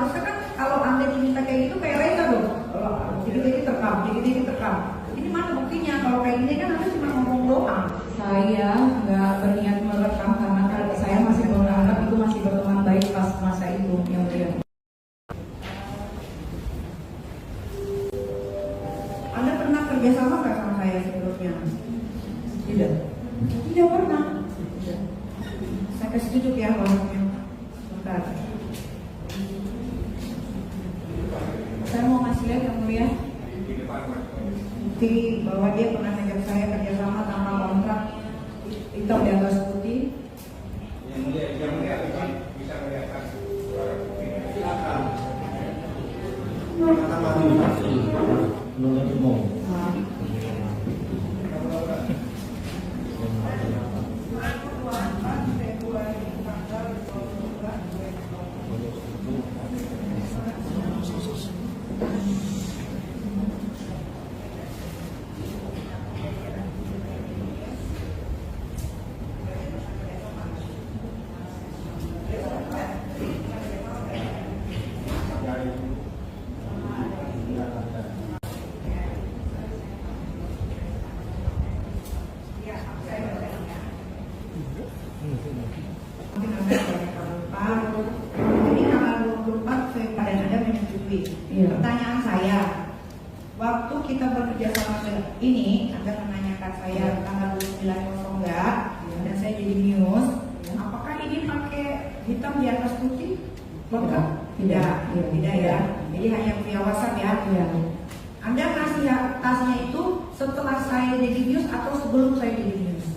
harusnya kan kalau Anda diminta kayak gitu kayak Reza dong. Jadi terekam, jadi terekam. Ini mana buktinya? Kalau kayak gini kan Anda cuma ngomong doang. Saya nggak berniat merekam karena saya masih menganggap itu masih berteman baik pas masa itu yang mulia. Anda pernah kerjasama nggak sama saya sebelumnya? Tidak. Tidak pernah. Tidak. Saya kasih duduk ya orangnya. Bentar. Saya mau ngasih lihat yang mulia bukti bahwa dia pernah ngajak saya kerjasama tanpa kontrak, hitam di atas putih. Yang mulia bisa melihatkan silakan. Kata mati menurut umum. Jadi tanggal 24 saya pada Anda menyetujui. Iya. Pertanyaan saya, waktu kita bekerja sama ini, Anda menanyakan saya tanggal 29 enggak, dan saya jadi news, apakah ini pakai hitam di atas putih? Lengkap? Tidak, tidak ya. Jadi hanya via WhatsApp ya. Iya. Anda kasih tasnya itu setelah saya jadi news atau sebelum saya jadi news?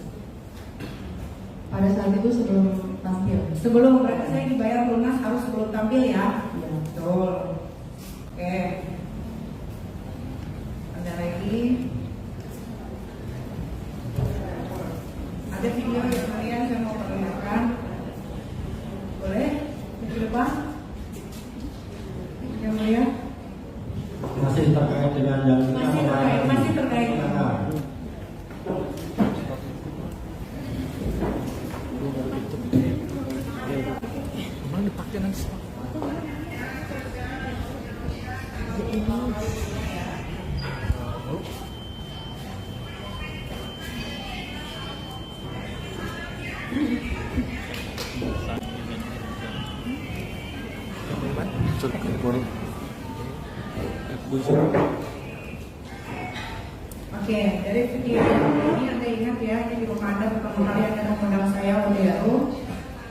Pada saat itu sebelum tampil. Sebelum, berarti saya dibayar lunas harus sebelum tampil ya? Iya. Betul. Oke. Ada lagi? Ada video yang kalian saya mau perlihatkan. Boleh? Ke depan? Yang mulia? Masih terkait dengan yang kita Masih terkait. Oke, dari video ini Anda ingat ya, ini di rumah Anda pertama kali Anda mengundang saya waktu itu,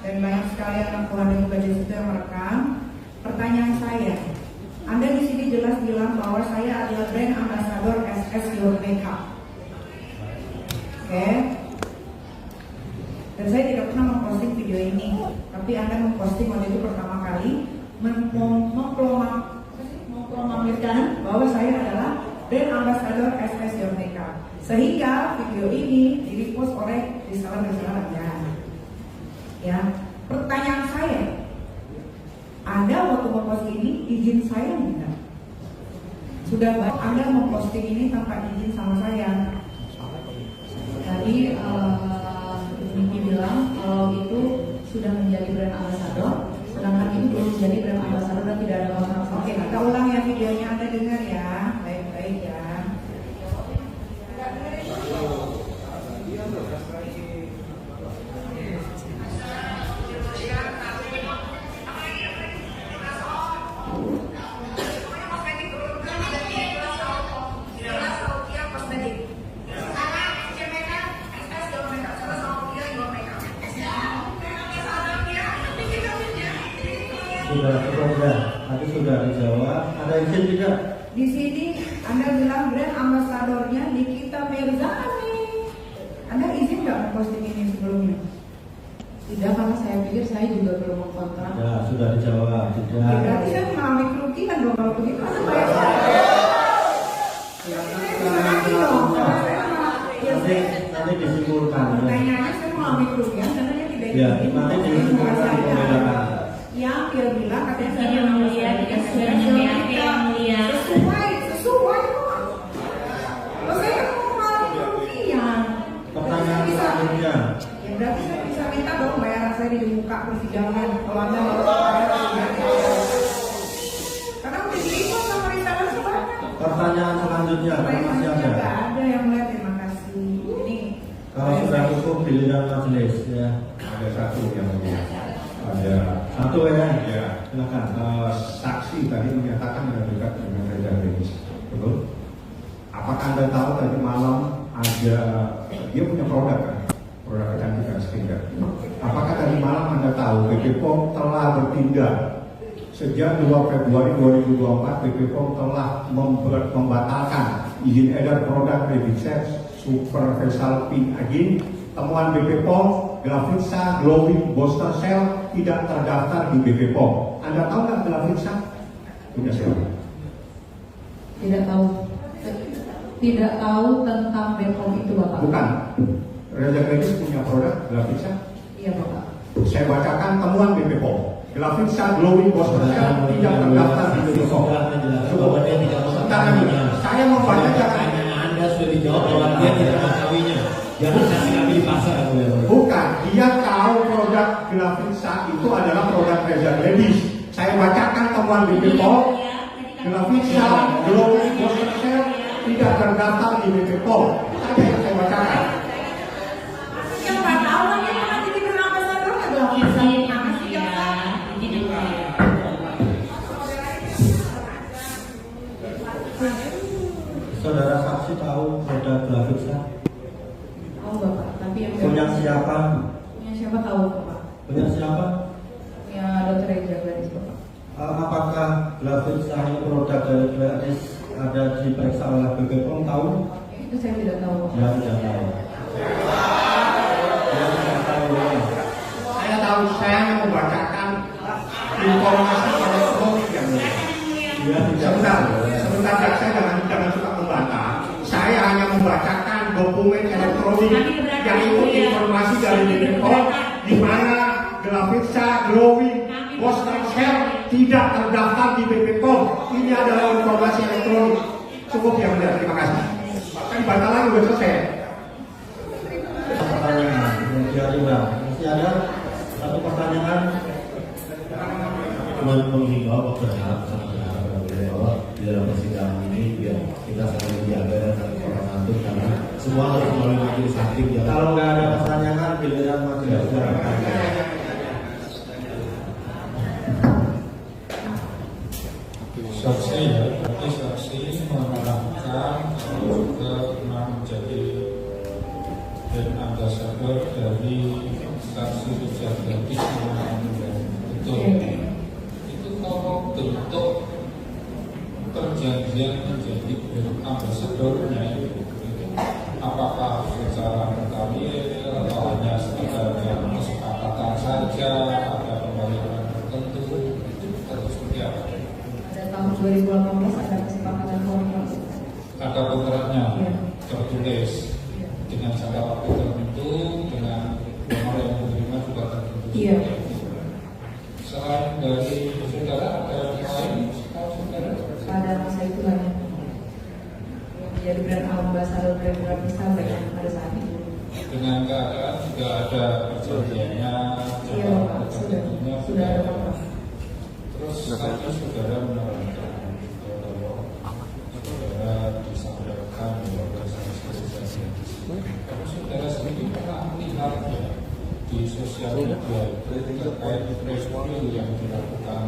dan banyak sekali anak Tuhan dan juga di situ yang merekam. Pertanyaan saya, Anda di sini jelas bilang bahwa saya adalah brand ambassador SS Your Makeup. Oke. Dan saya tidak pernah memposting video ini, tapi Anda memposting waktu itu pertama kali memproklamirkan bahwa saya adalah brand ambassador SS Your Makeup. Sehingga video ini di-repost oleh reseller-reseller Anda. Ya, pertanyaan saya, Anda waktu mempost ini izin saya enggak? Sudah baik Anda memposting ini tanpa izin sama saya? Tadi Niki bilang kalau itu sudah menjadi brand ambassador, sedangkan itu belum menjadi brand ambassador dan tidak ada kontrak. Oke, kita ulang ya videonya, Anda dengar ya, baik-baik ya. Sudah, tadi sudah dijawab. Ada izin tidak? Di sini Anda bilang brand ambasadornya Nikita Mirzani. Anda izin nggak memposting ini sebelumnya? Tidak, karena saya pikir saya juga belum mengkontrak. Ya, sudah dijawab. Tidak. Ya, berarti saya mengalami kerugian dong kalau begitu. Anda bayar saya. Nanti disimpulkan. Pertanyaannya saya mengalami kerugian karena dia tidak Ya, izin. nanti disimpulkan di pembelaan. Yang dia bilang katanya saya Yang mulia, kita sudah mendengar yang mulia. Sesuai kok. Kalau saya kan mau mengalami kerugian. Pertanyaan selanjutnya. Ya berarti saya bisa minta dong bayaran saya di muka persidangan. Kalau Anda mau bayar, pertanyaan selanjutnya, kalau masih ada. Nggak ada yang mulai, terima kasih. Ini Kalau sudah cukup giliran majelis ya. Ada satu yang mulia. Ada Satu ya. ya. Silakan. Saksi tadi menyatakan ada dekat dengan Reza Redis. Betul? Apakah Anda tahu tadi malam ada dia punya produk kan? Produk kecantikan skincare. Apakah tadi malam Anda tahu BP POM telah bertindak sejak 2 Februari 2024 BP POM telah membatalkan izin edar produk Revixet Super Facial Pink Agin. Temuan BP POM Glavitsa Glowing Booster Cell tidak terdaftar di BP POM. Anda tahu nggak Glavitsa? Punya siapa? Tidak tahu. Tidak tahu tentang BPOM itu Bapak. Bukan. Reza Redis punya produk Glavitsa. Iya Bapak. Saya bacakan temuan BP POM. Glavitsa Glowing Booster Cell tidak terdaftar di BP POM. Bahwa dia tidak mengetahuinya. Saya membaca jangan. Pertanyaan Anda sudah dijawab bahwa dia tidak mengetahuinya. Jangan kasih kami di pasar. Bukan, dia tahu produk Glavitsa itu adalah produk Reza Redis. Saya bacakan temuan BP POM. Glavitsa Glowing Booster Cell tidak terdaftar di BP POM. Ada yang saya bacakan. yang nggak tahu lagi mana jadi brand ambassador nggak bilang Izin apa yang sih mulia, izin yang mulia. Saudara saksi tahu produk Glavitsa? Tahu Bapak. Tapi yang Punya siapa? Punya siapa tahu Bapak? Punya siapa? Punya Dr. Reza Gladys Bapak. Apakah Glavitsa ini produk dari Gladys ada diperiksa oleh BP POM tahu? Itu saya tidak tahu Bapak. Ya tidak tahu. Ya tidak tahu. Saya tahu, saya hanya membacakan informasi elektronik yang mulia. Dia tidak Sebentar, saya jangan suka membantah. Saya hanya membacakan dokumen elektronik yang itu informasi dari BP POM di mana Glavitsa Glowing Booster Cell tidak terdaftar di BP POM. Ini adalah informasi elektronik. Cukup yang mulia, terima kasih. Kan batalan sudah selesai. pertanyaan. Dia ulang. Masih ada satu pertanyaan. Menghimbau berharap bahwa di dalam persidangan ini biar kita saling menjaga dan saling sopan santun karena semua harus melalui majelis hakim. Kalau nggak ada pertanyaan, giliran majelis. Saksi ya, berarti saksi menerangkan ke menjadi brand ambassador dari saksi Reza Gladys betul. Itu kalau bentuk perjanjian menjadi brand ambassadornya itu apakah secara mutakhir atau hanya sekedar kesepakatan saja, ada pembayaran tertentu itu atau seperti apa? Tahun 2018 ada kesepakatan kontrak. Ada kontraknya Iya. tertulis dengan jangka waktu tertentu, dengan nomor yang menerima juga tertentu. Iya. Selain dari saudara ada yang lain, saudara? Pada masa itu banyak yang menjadi brand ambassador brand Glavitsa pada saat itu. Dengan keadaan juga ada perjanjiannya, Iya Bapak, sudah ada kontrak. Terus tadi saudara menerangkan bahwa saudara disampaikan bahwa organisasi. Tapi saudara sendiri pernah melihat ya, di sosial media itu terkait respon yang dilakukan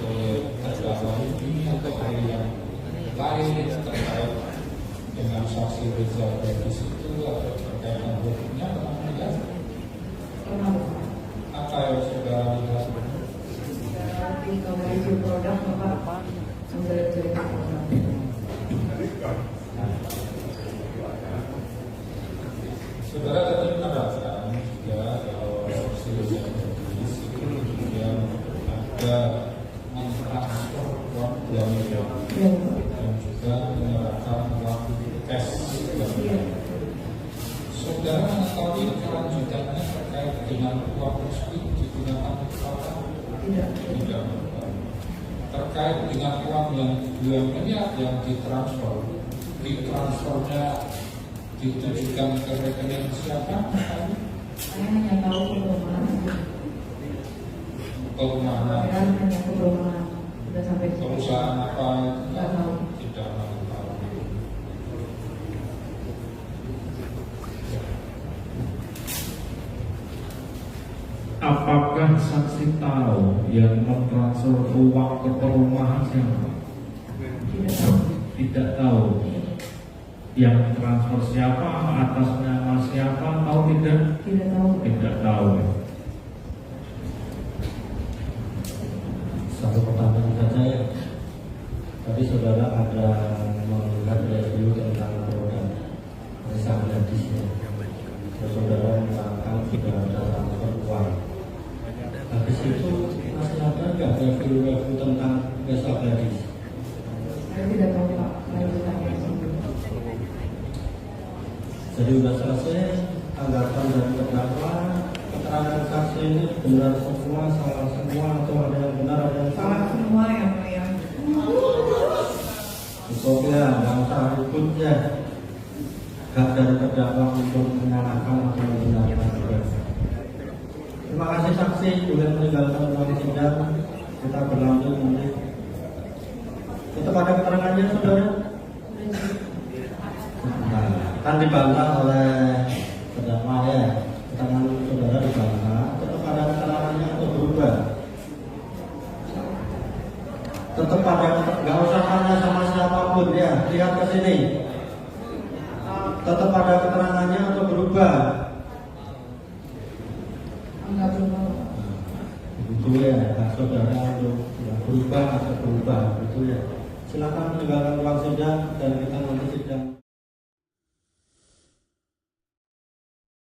oleh terdakwa ini atau hal yang lain terkait dengan saksi Reza Gladys itu atau berkaitan hukumnya pernah melihat? Pernah Bapak. Apa yang saudara lihat? Ketika mereview produk Bapak sambil cerita produk. Saudara tadi menerangkan juga kalau saksi Reza Gladys itu kemudian ada mentransfer uang belanja Iya Bapak. dan juga menyerahkan uang cash. Iya. Saudara mengetahui kelanjutannya terkait dengan uang tersebut digunakan untuk apa? Tidak. Tidak. Terkait dengan uang yang 2 miliar yang ditransfernya ditujukan ke rekening siapa? Saya hanya tahu ke perumahan aja. Kemana? Saya hanya ke perumahan. Sudah sampai di situ. Perusahaan apa? Nggak tahu. Tidak tahu. apakah saksi tahu yang mentransfer uang ke perumahan siapa? Tidak tahu. Yang transfer siapa, atas nama siapa, tahu tidak? Tidak tahu. Tidak tahu. Satu pertanyaan saja ya. Tadi saudara ada melihat review tentang produk Resa Gadisnya. Saudara mengatakan sudah ada transfer uang. Habis itu masih ada nggak review tentang Resa Gadis? Saya tidak tahu Pak lanjutannya. Jadi sudah selesai tanggapan dari terdakwa, keterangan saksi ini benar semua, salah semua, atau ada yang benar, ada yang Salah semua yang mulia. Cukup ya, nggak usah ribut ya. Hak dari terdakwa untuk menyalahkan atau membenarkan. Terima kasih saksi boleh meninggalkan ruang sidang. Kita berlanjut nanti. Tetap ada keterangannya saudara? Nah, kan dibantah oleh terdakwa ya. Keterangan saudara dibantah. Tetap ada keterangannya atau berubah? Tetap ada, nggak usah tanya sama siapapun ya. Lihat ke sini. Tetap ada keterangannya atau berubah? Enggak berubah. Begitu ya, hak saudara untuk berubah atau berubah, begitu ya. Silakan meninggalkan ruang sidang dan kita nanti sidang.